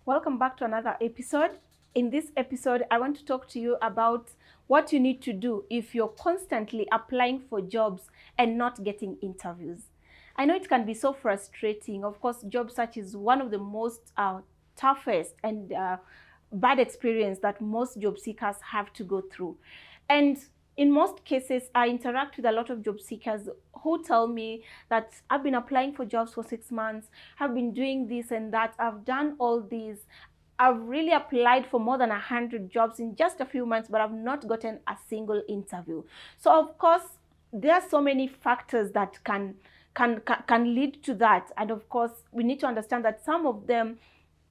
Welcome back to another episode. In this episode, I want to talk to you about what you need to do if you're constantly applying for jobs and not getting interviews. I know it can be so frustrating. Of course, job search is one of the most toughest and bad experience that most job seekers have to go through. And in most cases, I interact with a lot of job seekers who tell me that I've been applying for jobs for 6 months, I've been doing this and that, I've done all these. I've really applied for more than 100 jobs in just a few months, but I've not gotten a single interview. So of course, there are so many factors that can lead to that. And of course, we need to understand that some of them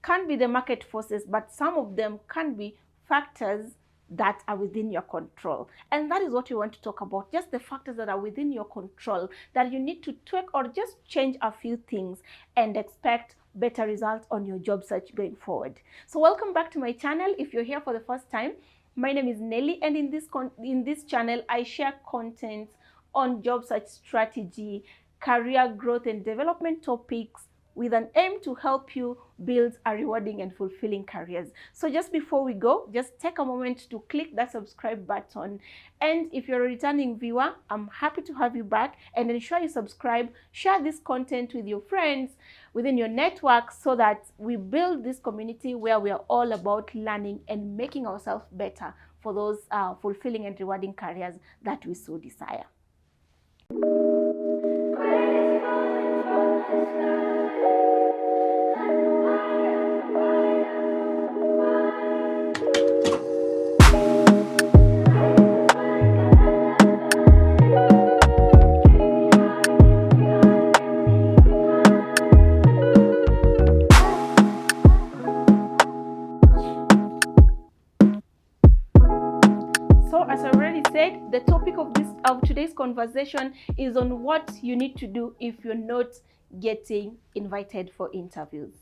can be the market forces, but some of them can be factors that are within your control. And that is what we want to talk about, just the factors that are within your control that you need to tweak or just change a few things and expect better results on your job search going forward. So welcome back to my channel. If you're here for the first time, my name is Nelly, and in this channel I share content on job search strategy, career growth and development topics with an aim to help you build a rewarding and fulfilling careers. So just before we go, just take a moment to click that subscribe button. And if you're a returning viewer, I'm happy to have you back, and ensure you subscribe, share this content with your friends within your network so that we build this community where we are all about learning and making ourselves better for those fulfilling and rewarding careers that we so desire. So as I already said, the topic of today's conversation is on what you need to do if you're not getting invited for interviews.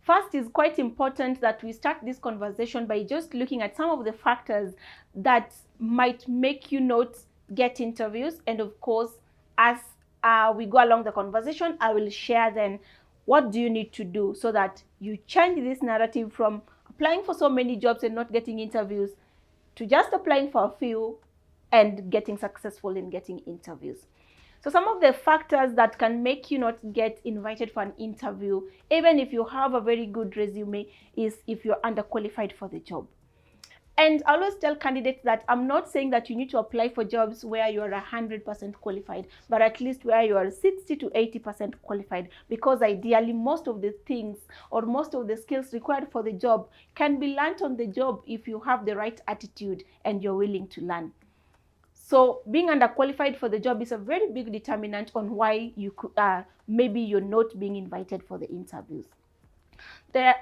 First, is quite important that we start this conversation by just looking at some of the factors that might make you not get interviews. And of course, as we go along the conversation, I will share then what do you need to do so that you change this narrative from applying for so many jobs and not getting interviews to just applying for a few and getting successful in getting interviews. So some of the factors that can make you not get invited for an interview, even if you have a very good resume, is if you're underqualified for the job. And I always tell candidates that I'm not saying that you need to apply for jobs where you're 100% qualified, but at least where you are 60 to 80% qualified, because ideally most of the things or most of the skills required for the job can be learned on the job if you have the right attitude and you're willing to learn. So being underqualified for the job is a very big determinant on why you could, maybe you're not being invited for the interviews. The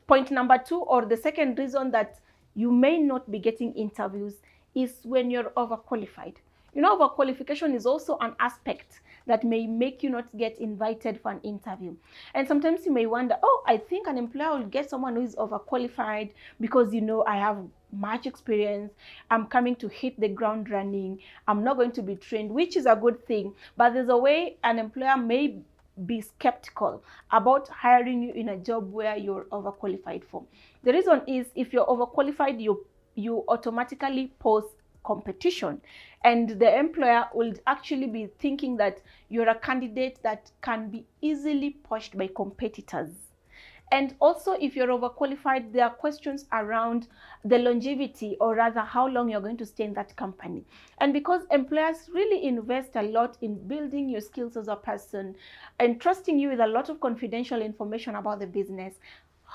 point number two, or the second reason that you may not be getting interviews, is when you're overqualified. You know, overqualification is also an aspect that may make you not get invited for an interview. And sometimes you may wonder, oh, I think an employer will get someone who is overqualified because, you know, I have much experience, I'm coming to hit the ground running, I'm not going to be trained, which is a good thing. But there's a way an employer may be skeptical about hiring you in a job where you're overqualified for. The reason is, if you're overqualified, you automatically pose competition, and the employer will actually be thinking that you're a candidate that can be easily pushed by competitors. And also, if you're overqualified, there are questions around the longevity, or rather how long you're going to stay in that company. And because employers really invest a lot in building your skills as a person and trusting you with a lot of confidential information about the business,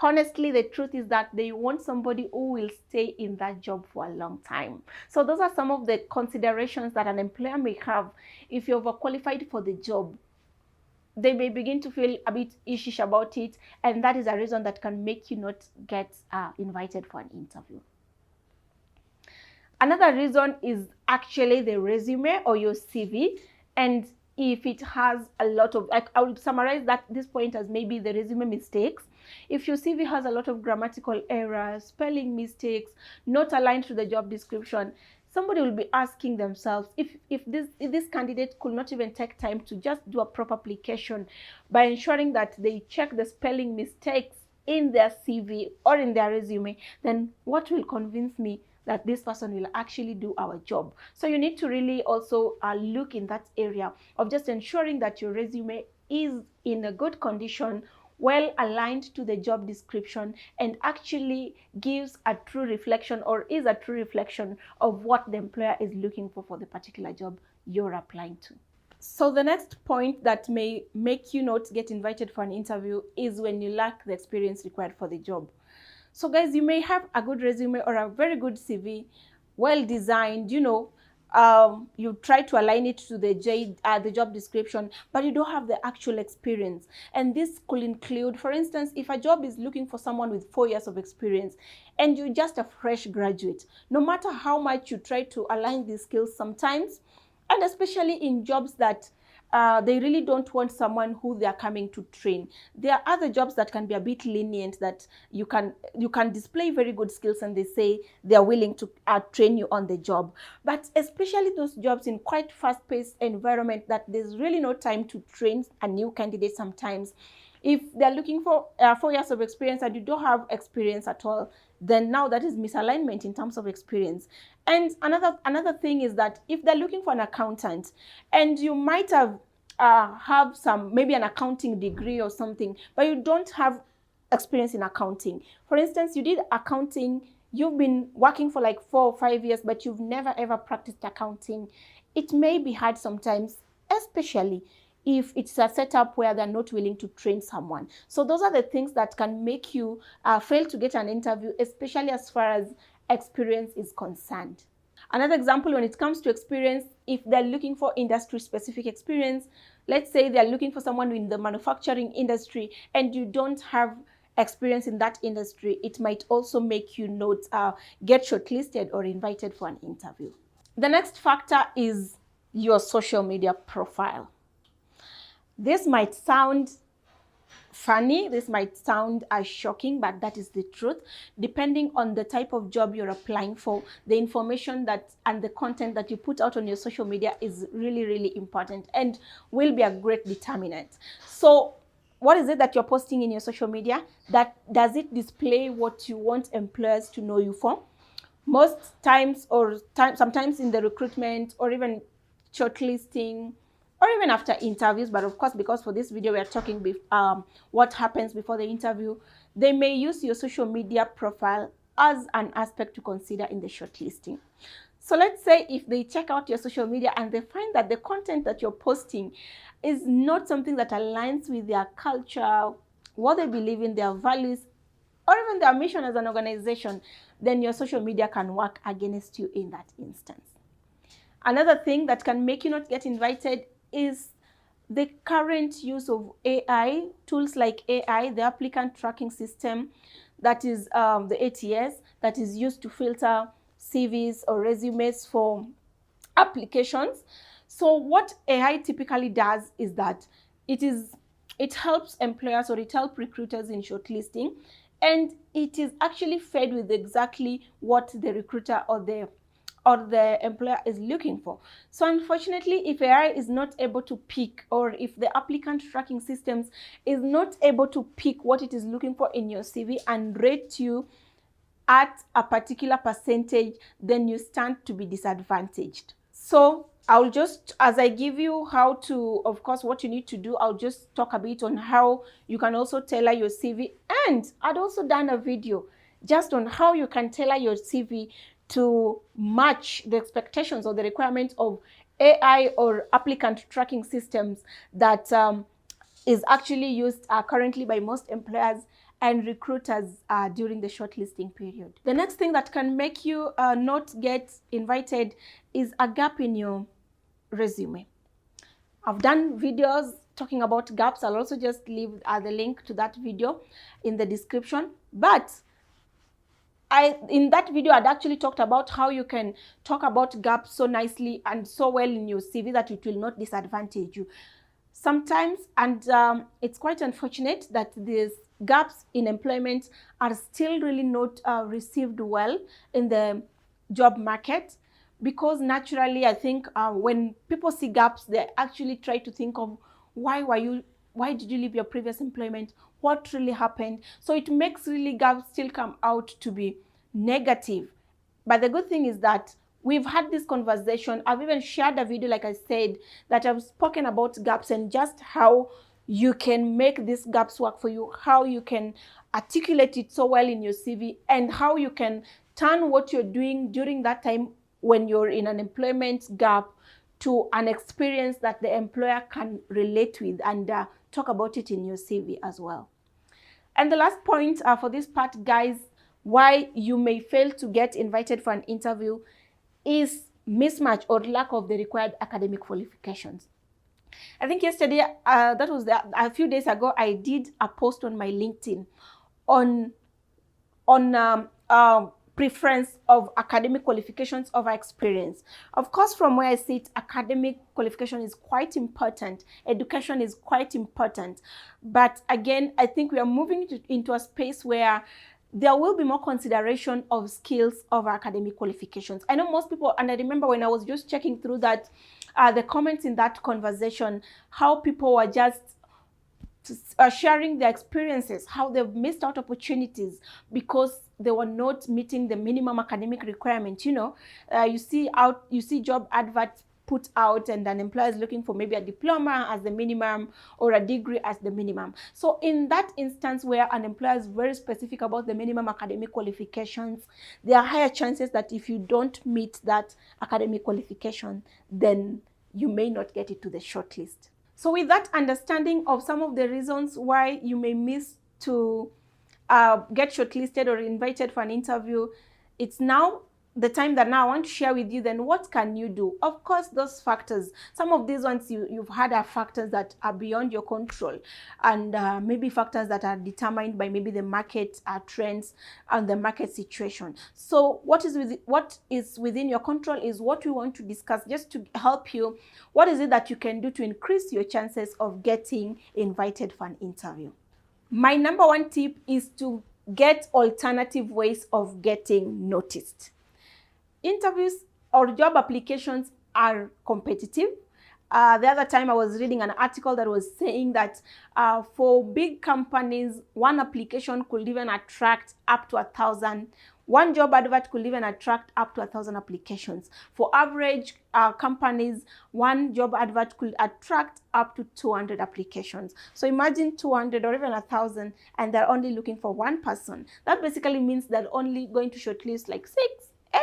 honestly, the truth is that they want somebody who will stay in that job for a long time. So those are some of the considerations that an employer may have if you're overqualified for the job. They may begin to feel a bit ishish about it, and that is a reason that can make you not get invited for an interview. Another reason is actually the resume or your CV, and if it has a lot of, I would summarize that this point as maybe the resume mistakes. If your CV has a lot of grammatical errors, spelling mistakes, not aligned to the job description, somebody will be asking themselves if this candidate could not even take time to just do a proper application by ensuring that they check the spelling mistakes in their CV or in their resume, then what will convince me that this person will actually do our job? So you need to really also look in that area of just ensuring that your resume is in a good condition, well aligned to the job description, and actually gives a true reflection, or is a true reflection of what the employer is looking for the particular job you're applying to. So the next point that may make you not get invited for an interview is when you lack the experience required for the job. So guys, you may have a good resume or a very good CV, well designed, you try to align it to the job description, but you don't have the actual experience. And this could include, for instance, if a job is looking for someone with 4 years of experience and you're just a fresh graduate, no matter how much you try to align these skills sometimes, and especially in jobs that they really don't want someone who they are coming to train. There are other jobs that can be a bit lenient, that you can display very good skills and they say they are willing to train you on the job. But especially those jobs in quite fast-paced environment that there's really no time to train a new candidate sometimes. If they're looking for 4 years of experience and you don't have experience at all, then now that is misalignment in terms of experience. And another thing is that if they're looking for an accountant and you might have some, maybe an accounting degree or something, but you don't have experience in accounting. For instance, you did accounting, you've been working for like 4 or 5 years, but you've never ever practiced accounting. It may be hard sometimes, especially if it's a setup where they're not willing to train someone. So those are the things that can make you fail to get an interview, especially as far as experience is concerned. Another example, when it comes to experience, if they're looking for industry-specific experience, let's say they're looking for someone in the manufacturing industry and you don't have experience in that industry, it might also make you not get shortlisted or invited for an interview. The next factor is your social media profile. This might sound funny, this might sound shocking, but that is the truth. Depending on the type of job you're applying for, the information and the content that you put out on your social media is really, really important and will be a great determinant. So what is it that you're posting in your social media? Does it display what you want employers to know you for? Most times, sometimes in the recruitment or even shortlisting, or even after interviews, but of course, because for this video we are talking what happens before the interview, they may use your social media profile as an aspect to consider in the shortlisting. So let's say if they check out your social media and they find that the content that you're posting is not something that aligns with their culture, what they believe in, their values, or even their mission as an organization, then your social media can work against you in that instance. Another thing that can make you not get invited is the current use of AI, tools like AI, the applicant tracking system, that is the ATS, that is used to filter CVs or resumes for applications. So what AI typically does is that it helps employers, or it helps recruiters in shortlisting, and it is actually fed with exactly what the recruiter or the employer is looking for. So unfortunately, if AI is not able to pick, or if the applicant tracking systems is not able to pick what it is looking for in your CV and rate you at a particular percentage, then you stand to be disadvantaged. So I'll just, as I give you how to, of course, what you need to do, I'll just talk a bit on how you can also tailor your CV. And I'd also done a video just on how you can tailor your CV to match the expectations or the requirements of AI or applicant tracking systems that is actually used currently by most employers and recruiters during the shortlisting period. The next thing that can make you not get invited is a gap in your resume. I've done videos talking about gaps. I'll also just leave the link to that video in the description. But in that video, I'd actually talked about how you can talk about gaps so nicely and so well in your CV that it will not disadvantage you. Sometimes, and it's quite unfortunate that these gaps in employment are still really not received well in the job market, because naturally, I think when people see gaps, they actually try to think of why did you leave your previous employment? what really happened. So it makes really gaps still come out to be negative. But the good thing is that we've had this conversation. I've even shared a video, like I said, that I've spoken about gaps and just how you can make these gaps work for you, how you can articulate it so well in your CV, and how you can turn what you're doing during that time when you're in an employment gap to an experience that the employer can relate with, and talk about it in your CV as well. And the last point for this part, guys, why you may fail to get invited for an interview is mismatch or lack of the required academic qualifications. I think yesterday, a few days ago, I did a post on my LinkedIn on preference of academic qualifications over experience. Of course, from where I sit, academic qualification is quite important. Education is quite important. But again, I think we are moving into a space where there will be more consideration of skills over academic qualifications. I know most people, and I remember when I was just checking through that, the comments in that conversation, how people were just sharing their experiences, how they've missed out opportunities because they were not meeting the minimum academic requirement. You see job adverts put out, and an employer is looking for maybe a diploma as the minimum or a degree as the minimum. So in that instance where an employer is very specific about the minimum academic qualifications, there are higher chances that if you don't meet that academic qualification, then you may not get it to the shortlist. So with that understanding of some of the reasons why you may miss to get shortlisted or invited for an interview, it's now the time that now I want to share with you then what can you do. Of course, those factors, some of these ones you've had are factors that are beyond your control, and maybe factors that are determined by maybe the market trends and the market situation. So what is within your control is what we want to discuss, just to help you. What is it that you can do to increase your chances of getting invited for an interview? My number one tip is to get alternative ways of getting noticed. Interviews or job applications are competitive. The other time I was reading an article that was saying that for big companies, one application could even attract up to 1,000. One job advert could even attract up to 1,000 applications. For average companies, one job advert could attract up to 200 applications. So imagine 200 or even 1,000, and they're only looking for one person. That basically means they're only going to shortlist like 6, 8.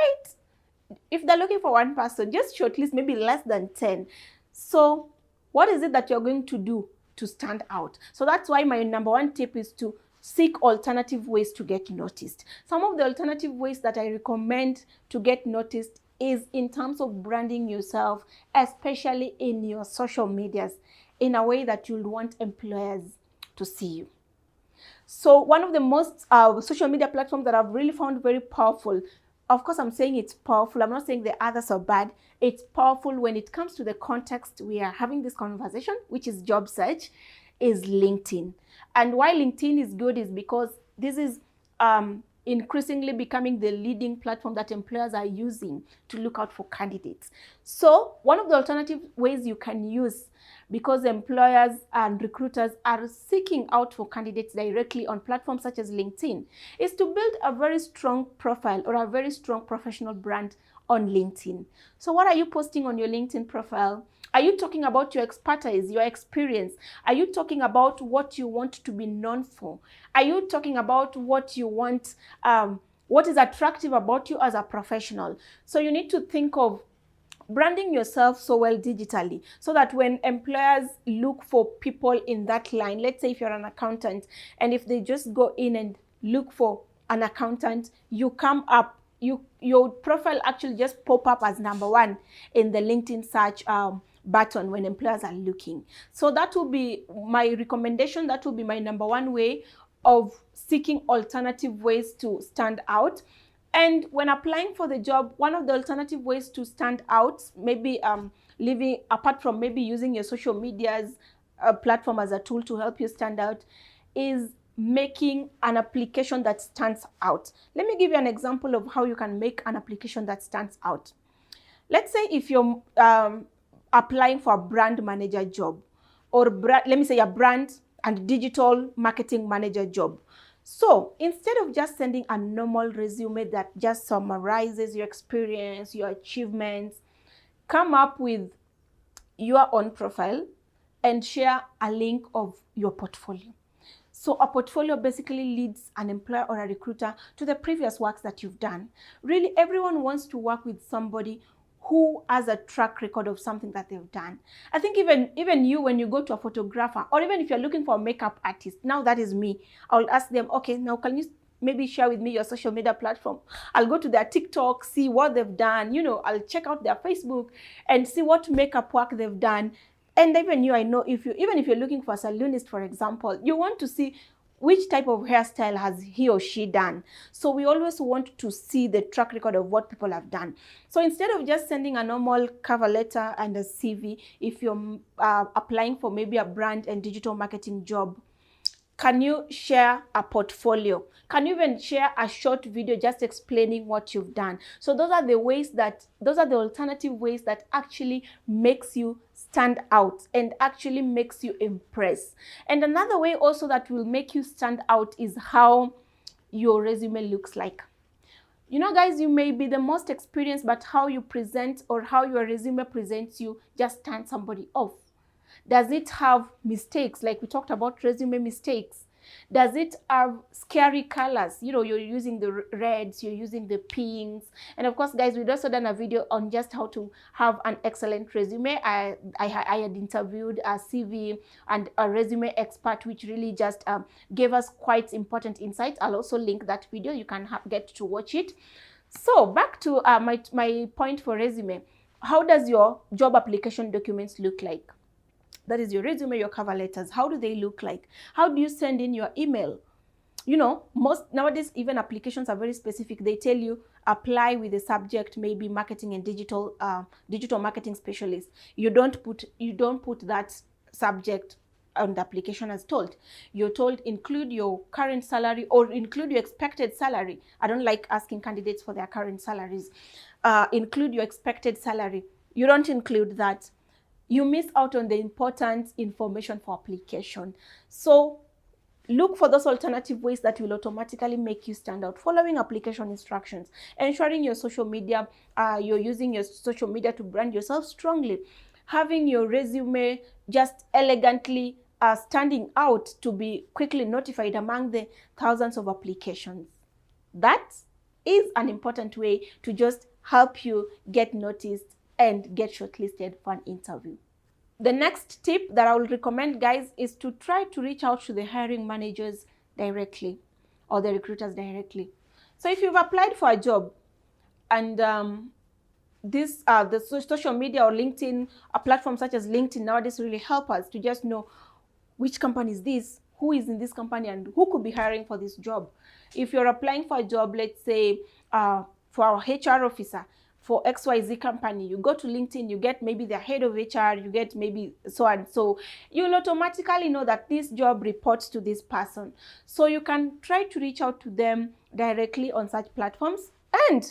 If they're looking for one person, just shortlist maybe less than 10. So what is it that you're going to do to stand out? So that's why my number one tip is to seek alternative ways to get noticed. Some of the alternative ways that I recommend to get noticed is in terms of branding yourself, especially in your social medias, in a way that you'll want employers to see you. So one of the most social media platforms that I've really found very powerful, of course I'm saying it's powerful, I'm not saying the others are bad, it's powerful when it comes to the context we are having this conversation, which is job search, is LinkedIn. And why LinkedIn is good is because this is increasingly becoming the leading platform that employers are using to look out for candidates. So one of the alternative ways you can use, because employers and recruiters are seeking out for candidates directly on platforms such as LinkedIn, is to build a very strong profile or a very strong professional brand on LinkedIn. So what are you posting on your LinkedIn profile? Are you talking about your expertise, your experience? Are you talking about what you want to be known for? Are you talking about what you want, what is attractive about you as a professional? So you need to think of branding yourself so well digitally, so that when employers look for people in that line, let's say if you're an accountant, and if they just go in and look for an accountant, you come up, your profile actually just pop up as number one in the LinkedIn search button when employers are looking. So that will be my recommendation. That will be my number one way of seeking alternative ways to stand out. And when applying for the job, one of the alternative ways to stand out, maybe living apart from maybe using your social medias platform as a tool to help you stand out, is making an application that stands out. Let me give you an example of how you can make an application that stands out. Let's say if you're applying for a brand manager job, or let me say a brand and digital marketing manager job. So instead of just sending a normal resume that just summarizes your experience, your achievements, come up with your own profile and share a link of your portfolio. So a portfolio basically leads an employer or a recruiter to the previous works that you've done. Really, everyone wants to work with somebody who has a track record of something that they've done. I think even you, when you go to a photographer, or even if you're looking for a makeup artist, now that is me, I'll ask them, okay, now can you maybe share with me your social media platform? I'll go to their TikTok, see what they've done, I'll check out their Facebook and see what makeup work they've done. And even you, I know even if you're looking for a salonist, for example, you want to see which type of hairstyle has he or she done. So we always want to see the track record of what people have done. So instead of just sending a normal cover letter and a CV, if you're applying for maybe a brand and digital marketing job, can you share a portfolio? Can you even share a short video just explaining what you've done? So those are the alternative ways that actually makes you stand out and actually makes you impress. And another way also that will make you stand out is how your resume looks like. Guys, you may be the most experienced, but how you present or how your resume presents you just turns somebody off. Does it have mistakes? Like we talked about resume mistakes. Does it have scary colors? You're using the reds, you're using the pinks. And of course, guys, we've also done a video on just how to have an excellent resume. I had interviewed a CV and a resume expert, which really just gave us quite important insights. I'll also link that video. You can get to watch it. So back to my point for resume. How does your job application documents look like? That is your resume, your cover letters. How do they look like? How do you send in your email? Most nowadays, even applications are very specific. They tell you apply with the subject, maybe marketing and digital marketing specialist. You don't put that subject on the application as told. You're told include your current salary or include your expected salary. I don't like asking candidates for their current salaries. Include your expected salary. You don't include that. You miss out on the important information for application. So look for those alternative ways that will automatically make you stand out. Following application instructions, ensuring your social media, you're using your social media to brand yourself strongly, having your resume just elegantly standing out to be quickly notified among the thousands of applications. That is an important way to just help you get noticed and get shortlisted for an interview. The next tip that I will recommend, guys, is to try to reach out to the hiring managers directly or the recruiters directly. So if you've applied for a job and the social media or LinkedIn, a platform such as LinkedIn nowadays really help us to just know which company is this, who is in this company, and who could be hiring for this job. If you're applying for a job, let's say for our HR officer for XYZ company, you go to LinkedIn, you get maybe the head of HR, you get maybe so and so. You'll automatically know that this job reports to this person. So you can try to reach out to them directly on such platforms. And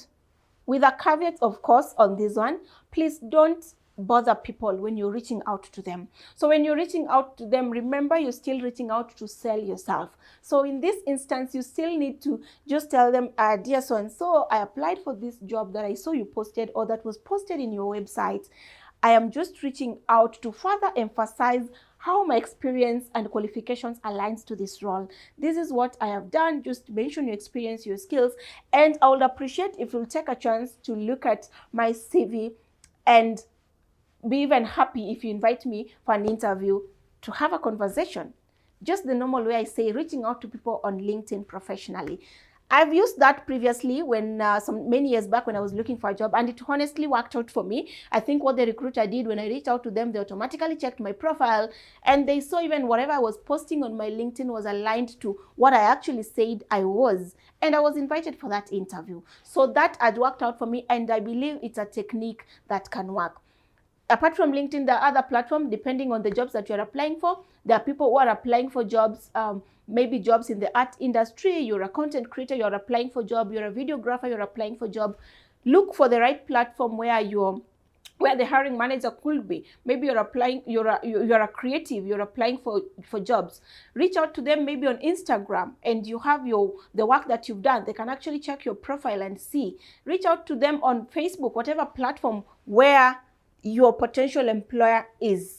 with a caveat, of course, on this one, please don't bother people when you're reaching out to them. So when you're reaching out to them, remember you're still reaching out to sell yourself. So in this instance, you still need to just tell them, dear so and so, I applied for this job that I saw you posted or that was posted in your website. I am just reaching out to further emphasize how my experience and qualifications aligns to this role. This is what I have done. Just mention your experience, your skills, and I would appreciate if you'll take a chance to look at my CV and be even happy if you invite me for an interview to have a conversation. Just the normal way I say, reaching out to people on LinkedIn professionally. I've used that previously when many years back when I was looking for a job, and it honestly worked out for me. I think what the recruiter did when I reached out to them, they automatically checked my profile and they saw even whatever I was posting on my LinkedIn was aligned to what I actually said I was. And I was invited for that interview. So that had worked out for me, and I believe it's a technique that can work. Apart from LinkedIn, there are other platforms, depending on the jobs that you're applying for. There are people who are applying for jobs, maybe jobs in the art industry. You're a content creator, you're applying for a job. You're a videographer, you're applying for a job. Look for the right platform where you're where the hiring manager could be. Maybe you're applying, you're a creative, you're applying for jobs. Reach out to them maybe on Instagram, and you have the work that you've done. They can actually check your profile and see. Reach out to them on Facebook, whatever platform where your potential employer is.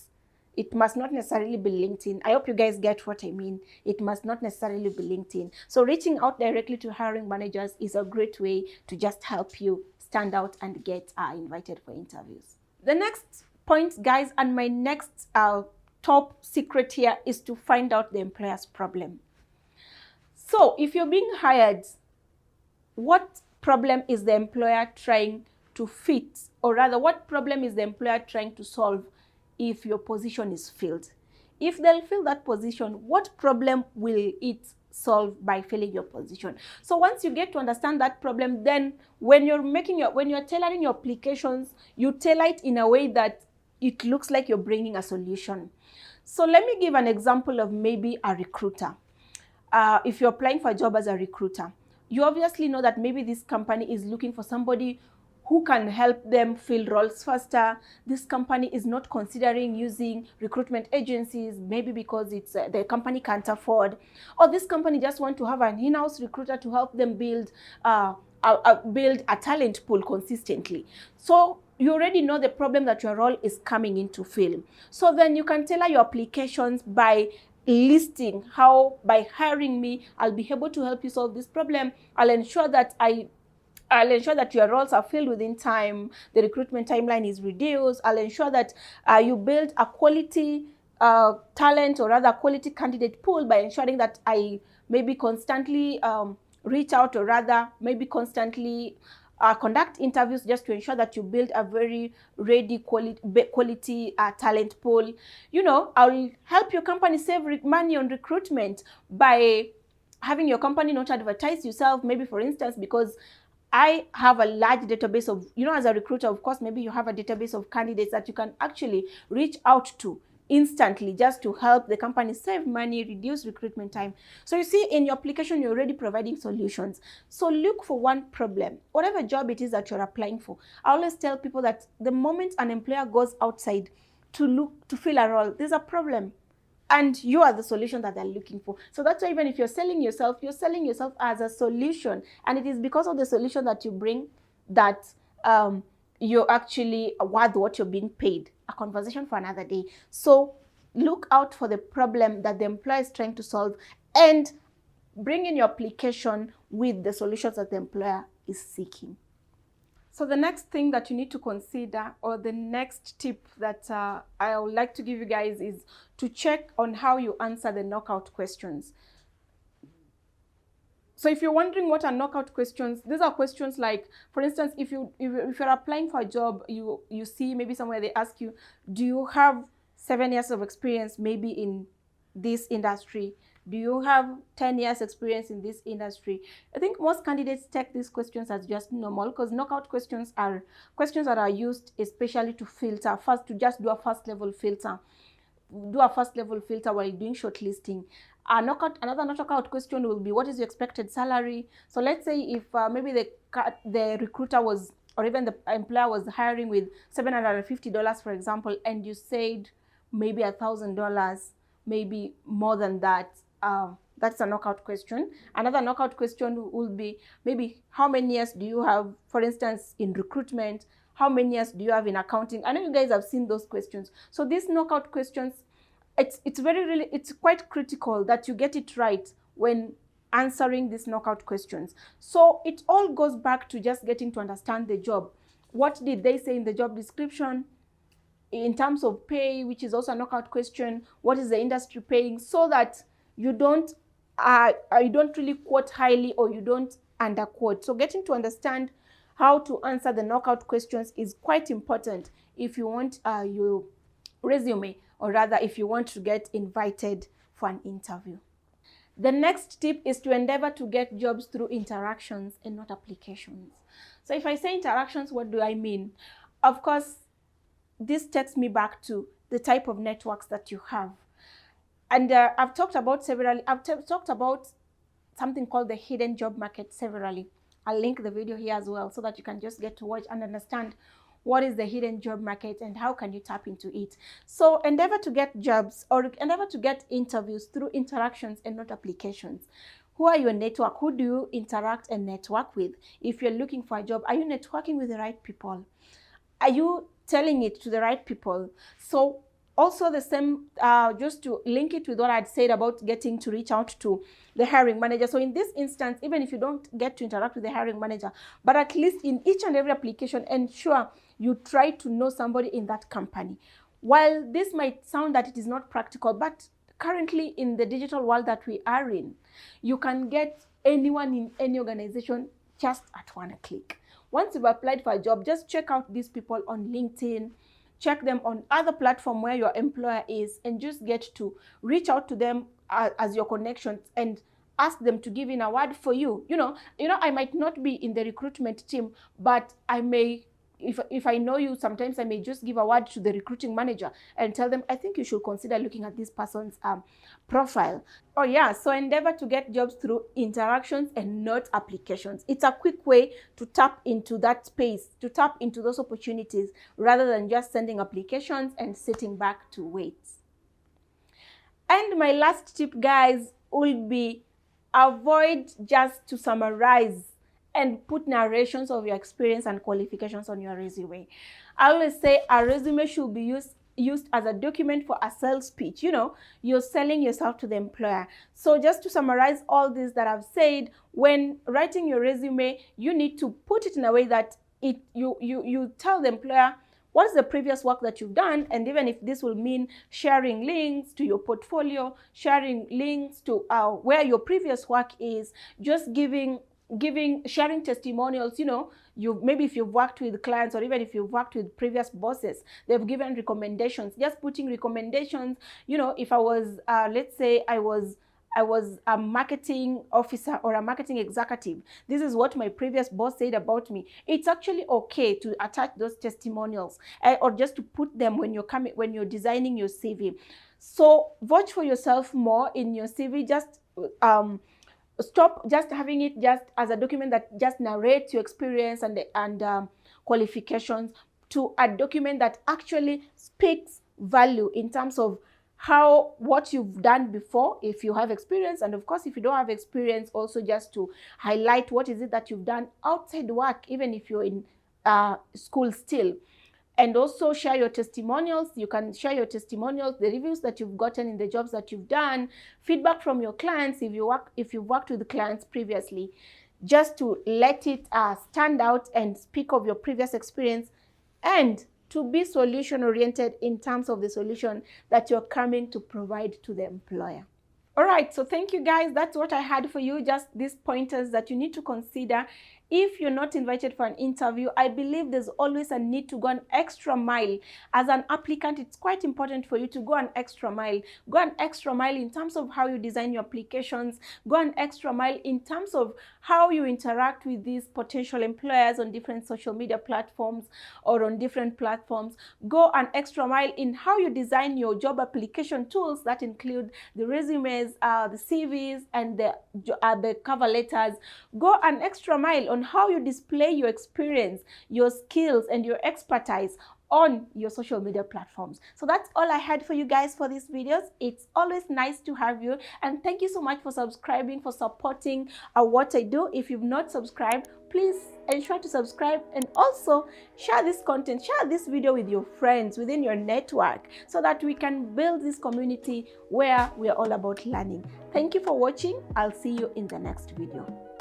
It must not necessarily be LinkedIn. I hope you guys get what I mean. It must not necessarily be LinkedIn. So reaching out directly to hiring managers is a great way to just help you stand out and get invited for interviews. The next point, guys, and my next top secret here is to find out the employer's problem. So if you're being hired, what problem is the employer trying to fix? Or rather, what problem is the employer trying to solve if your position is filled? If they'll fill that position, what problem will it solve by filling your position? So once you get to understand that problem, then when you're tailoring your applications, you tailor it in a way that it looks like you're bringing a solution. So let me give an example of maybe a recruiter. If you're applying for a job as a recruiter, you obviously know that maybe this company is looking for somebody who can help them fill roles faster. This company is not considering using recruitment agencies, maybe because it's the company can't afford, or this company just want to have an in-house recruiter to help them build a talent pool consistently. So you already know the problem that your role is coming in to fill. So then you can tailor your applications by listing how, by hiring me, I'll be able to help you solve this problem. I'll ensure that your roles are filled within time, the recruitment timeline is reduced. I'll ensure that you build a quality talent, or rather quality candidate pool, by ensuring that I maybe constantly reach out, or rather maybe constantly conduct interviews, just to ensure that you build a very ready quality talent pool. You know, I'll help your company save money on recruitment by having your company not advertise yourself, maybe for instance, because I have a large database of, as a recruiter, of course, maybe you have a database of candidates that you can actually reach out to instantly, just to help the company save money, reduce recruitment time. So you see, in your application, you're already providing solutions. So look for one problem, whatever job it is that you're applying for. I always tell people that the moment an employer goes outside to fill a role, there's a problem, and you are the solution that they're looking for. So that's why even if you're selling yourself as a solution. And it is because of the solution that you bring that you're actually worth what you're being paid. A conversation for another day. So look out for the problem that the employer is trying to solve, and bring in your application with the solutions that the employer is seeking. So the next thing that you need to consider, or the next tip that I would like to give you guys, is to check on how you answer the knockout questions. So if you're wondering what are knockout questions, these are questions like, for instance, if you're applying for a job, you see maybe somewhere they ask you, do you have 7 years of experience maybe in this industry? Do you have 10 years experience in this industry? I think most candidates take these questions as just normal, because knockout questions are questions that are used especially to filter, to just do a first level filter. While doing shortlisting. Another knockout question will be, what is your expected salary? So let's say if maybe the recruiter was, or even the employer was hiring with $750, for example, and you said maybe $1,000, maybe more than that. That's a knockout question. Another knockout question will be, maybe how many years do you have, for instance, in recruitment? How many years do you have in accounting? I know you guys have seen those questions. So these knockout questions, it's quite critical that you get it right when answering these knockout questions. So it all goes back to just getting to understand the job. What did they say in the job description? In terms of pay, which is also a knockout question, what is the industry paying? So that you don't really quote highly, or you don't underquote. So getting to understand how to answer the knockout questions is quite important if you want your resume, or rather if you want to get invited for an interview. The next tip is to endeavor to get jobs through interactions and not applications. So if I say interactions, what do I mean? Of course, this takes me back to the type of networks that you have. And I've talked about something called the hidden job market severally. I'll link the video here as well, so that you can just get to watch and understand what is the hidden job market and how can you tap into it. So endeavor to get jobs or endeavor to get interviews through interactions and not applications. Who are your network? Who do you interact and network with? If you're looking for a job, are you networking with the right people? Are you telling it to the right people? So also the same, just to link it with what I'd said about getting to reach out to the hiring manager. So in this instance, even if you don't get to interact with the hiring manager, but at least in each and every application, ensure you try to know somebody in that company. While this might sound that it is not practical, but currently in the digital world that we are in, you can get anyone in any organization just at one click. Once you've applied for a job, just check out these people on LinkedIn, check them on other platform where your employer is, and just get to reach out to them as your connections and ask them to give in a word for you. You know, I might not be in the recruitment team, but I may, if I know you, sometimes I may just give a word to the recruiting manager and tell them, I think you should consider looking at this person's profile. Oh yeah, so endeavor to get jobs through interactions and not applications. It's a quick way to tap into that space, to tap into those opportunities, rather than just sending applications and sitting back to wait. And my last tip, guys, will be avoid just to summarize and put narrations of your experience and qualifications on your resume. I always say a resume should be used as a document for a sales pitch. You know, you're selling yourself to the employer. So just to summarize all this that I've said, when writing your resume, you need to put it in a way that you tell the employer what is the previous work that you've done, and even if this will mean sharing links to your portfolio, sharing links to where your previous work is, just sharing testimonials. You know, maybe if you've worked with clients, or even if you've worked with previous bosses, they've given recommendations, just putting recommendations. You know, if I was let's say I was a marketing officer or a marketing executive, this is what my previous boss said about me. It's actually okay to attach those testimonials, or just to put them when you're designing your CV. So vouch for yourself more in your CV. Just stop just having it just as a document that just narrates your experience and qualifications, to a document that actually speaks value in terms of what you've done before, if you have experience, and of course if you don't have experience, also just to highlight what is it that you've done outside work, even if you're in school still. And also share your testimonials. You can share your testimonials, the reviews that you've gotten in the jobs that you've done, feedback from your clients if you've worked with clients previously, just to let it stand out and speak of your previous experience, and to be solution oriented in terms of the solution that you're coming to provide to the employer. All right, so thank you guys. That's what I had for you, just these pointers that you need to consider. If you're not invited for an interview, I believe there's always a need to go an extra mile. As an applicant, it's quite important for you to go an extra mile. Go an extra mile in terms of how you design your applications. Go an extra mile in terms of how you interact with these potential employers on different social media platforms or on different platforms. Go an extra mile in how you design your job application tools that include the resumes, the CVs, and the cover letters. Go an extra mile on how you display your experience, your skills, and your expertise on your social media platforms. So that's all I had for you guys for these videos. It's always nice to have you, and thank you so much for subscribing, for supporting what I do. If you've not subscribed, please ensure to subscribe, and also share this content, share this video with your friends within your network, so that we can build this community where we are all about learning. Thank you for watching. I'll see you in the next video.